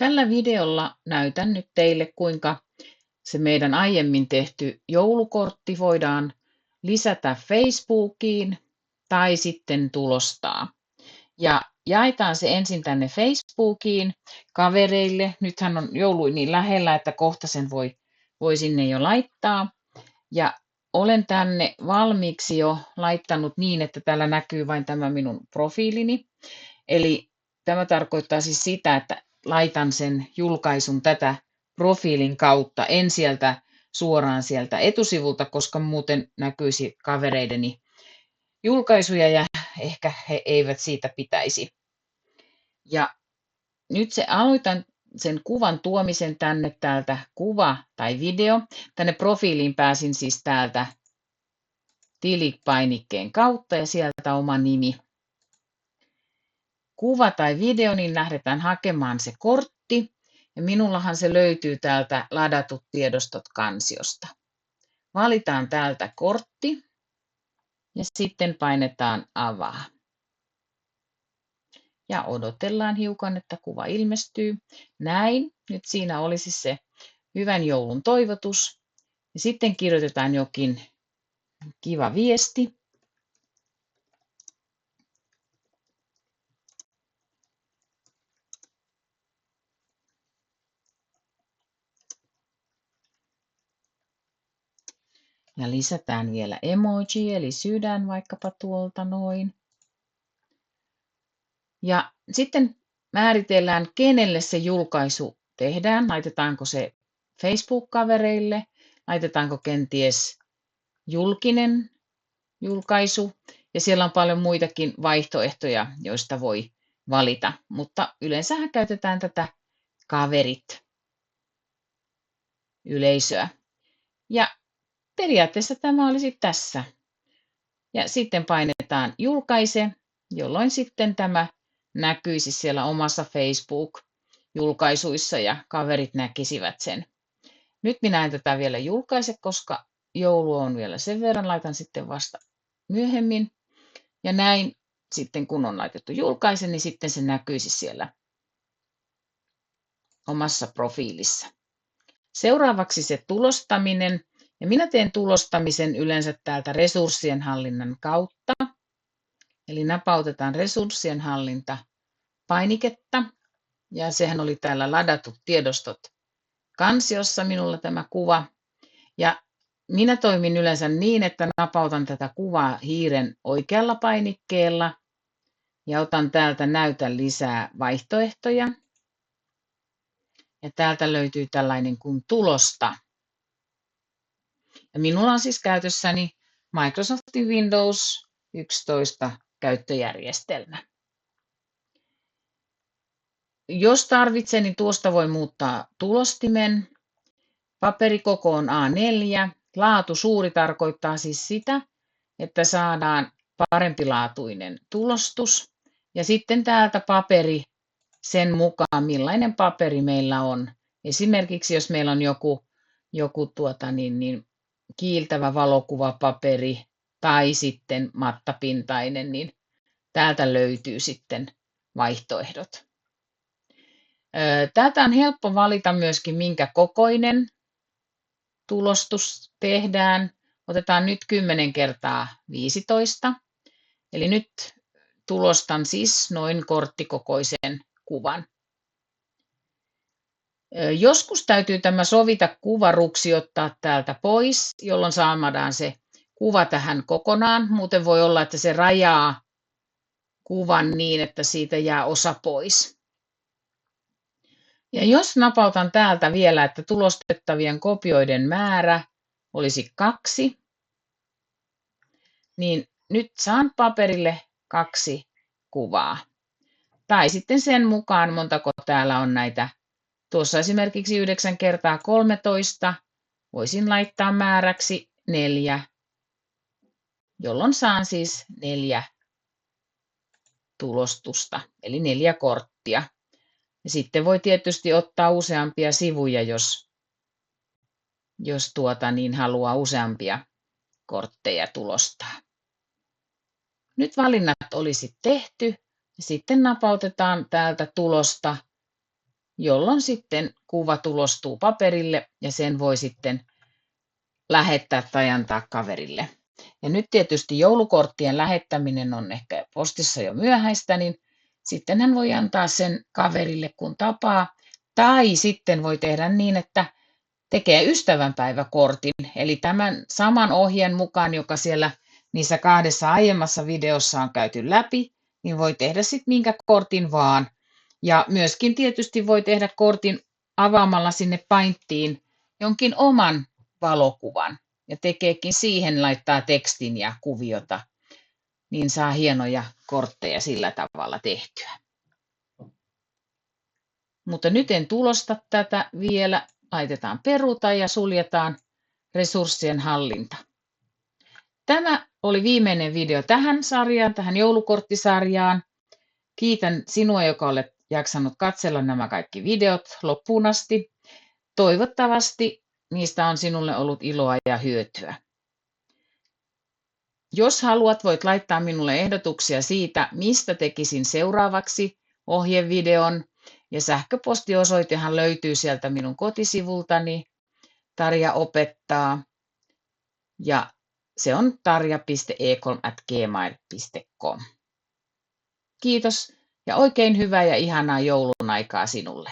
Tällä videolla näytän nyt teille, kuinka se meidän aiemmin tehty joulukortti voidaan lisätä Facebookiin tai sitten tulostaa. Ja jaetaan se ensin tänne Facebookiin kavereille. Nythän on joulu niin lähellä, että kohta sen voi sinne jo laittaa. Ja olen tänne valmiiksi jo laittanut niin, että täällä näkyy vain tämä minun profiilini. Eli tämä tarkoittaa siis sitä, että laitan sen julkaisun tätä profiilin kautta, en suoraan sieltä etusivulta, koska muuten näkyisi kavereideni julkaisuja ja ehkä he eivät siitä pitäisi. Ja nyt aloitan sen kuvan tuomisen tänne täältä kuva tai video. Tänne profiiliin pääsin siis täältä tilipainikkeen kautta ja sieltä oma nimi. Kuva tai video, niin lähdetään hakemaan se kortti. Ja minullahan se löytyy täältä ladatut tiedostot kansiosta. Valitaan täältä kortti ja sitten painetaan avaa. Ja odotellaan hiukan, että kuva ilmestyy. Näin. Nyt siinä olisi se hyvän joulun toivotus. Ja sitten kirjoitetaan jokin kiva viesti. Ja lisätään vielä emoji, eli sydän vaikkapa tuolta noin. Ja sitten määritellään, kenelle se julkaisu tehdään. Laitetaanko se Facebook-kavereille, laitetaanko kenties julkinen julkaisu. Ja siellä on paljon muitakin vaihtoehtoja, joista voi valita. Mutta yleensähän käytetään tätä kaverit yleisöä. Ja periaatteessa tämä olisi tässä. Ja sitten painetaan julkaise, jolloin sitten tämä näkyisi siellä omassa Facebook-julkaisuissa ja kaverit näkisivät sen. Nyt minä en tätä vielä julkaise, koska joulu on vielä sen verran, laitan sitten vasta myöhemmin. Ja näin sitten kun on laitettu julkaise, niin sitten se näkyisi siellä omassa profiilissa. Seuraavaksi se tulostaminen. Ja minä teen tulostamisen yleensä täältä resurssien hallinnan kautta. Eli napautetaan resurssien hallinta painiketta. Ja sehän oli täällä ladatut tiedostot kansiossa minulla tämä kuva. Ja minä toimin yleensä niin, että napautan tätä kuvaa hiiren oikealla painikkeella. Ja otan täältä näytä lisää vaihtoehtoja. Ja täältä löytyy tällainen kuin tulosta. Ja minulla on siis käytössäni Microsoftin Windows 11 käyttöjärjestelmä. Jos tarvitsee, niin tuosta voi muuttaa tulostimen. Paperikoko on A4. Laatu suuri tarkoittaa siis sitä, että saadaan parempilaatuinen tulostus. Ja sitten täältä paperi sen mukaan, millainen paperi meillä on. Esimerkiksi jos meillä on joku kiiltävä valokuvapaperi tai sitten mattapintainen, niin täältä löytyy sitten vaihtoehdot. Täältä on helppo valita myöskin, minkä kokoinen tulostus tehdään. Otetaan nyt 10x15. Eli nyt tulostan siis noin korttikokoisen kuvan. Joskus täytyy tämä sovita kuvaruksi ottaa täältä pois, jolloin saadaan se kuva tähän kokonaan. Muuten voi olla, että se rajaa kuvan niin, että siitä jää osa pois. Ja jos napautan täältä vielä, että tulostettavien kopioiden määrä olisi 2, niin nyt saan paperille 2 kuvaa. Tai sitten sen mukaan, montako täällä on näitä. Tuossa esimerkiksi 9x13 voisin laittaa määräksi 4, jolloin saan siis 4 tulostusta, eli 4 korttia. Ja sitten voi tietysti ottaa useampia sivuja, jos haluaa useampia kortteja tulostaa. Nyt valinnat olisi tehty. Sitten napautetaan täältä tulosta jolloin sitten kuva tulostuu paperille ja sen voi sitten lähettää tai antaa kaverille. Ja nyt tietysti joulukorttien lähettäminen on ehkä postissa jo myöhäistä, niin sitten hän voi antaa sen kaverille kun tapaa. Tai sitten voi tehdä niin, että tekee ystävänpäiväkortin. Eli tämän saman ohjeen mukaan, joka siellä niissä 2 aiemmassa videossa on käyty läpi, niin voi tehdä sitten minkä kortin vaan. Ja myöskin tietysti voi tehdä kortin avaamalla sinne Painttiin jonkin oman valokuvan. Ja tekeekin siihen laittaa tekstin ja kuviota, niin saa hienoja kortteja sillä tavalla tehtyä. Mutta nyt en tulosta tätä vielä. Laitetaan peruta ja suljetaan resurssien hallinta. Tämä oli viimeinen video tähän sarjaan, tähän joulukorttisarjaan. Kiitän sinua, joka olet jaksanut katsella nämä kaikki videot loppuun asti. Toivottavasti niistä on sinulle ollut iloa ja hyötyä. Jos haluat, voit laittaa minulle ehdotuksia siitä, mistä tekisin seuraavaksi ohjevideon. Ja sähköpostiosoitehan löytyy sieltä minun kotisivultani. Tarja opettaa. Ja se on tarja.e3@gmail.com. Kiitos ja oikein hyvää ja ihanaa joulun aikaa sinulle.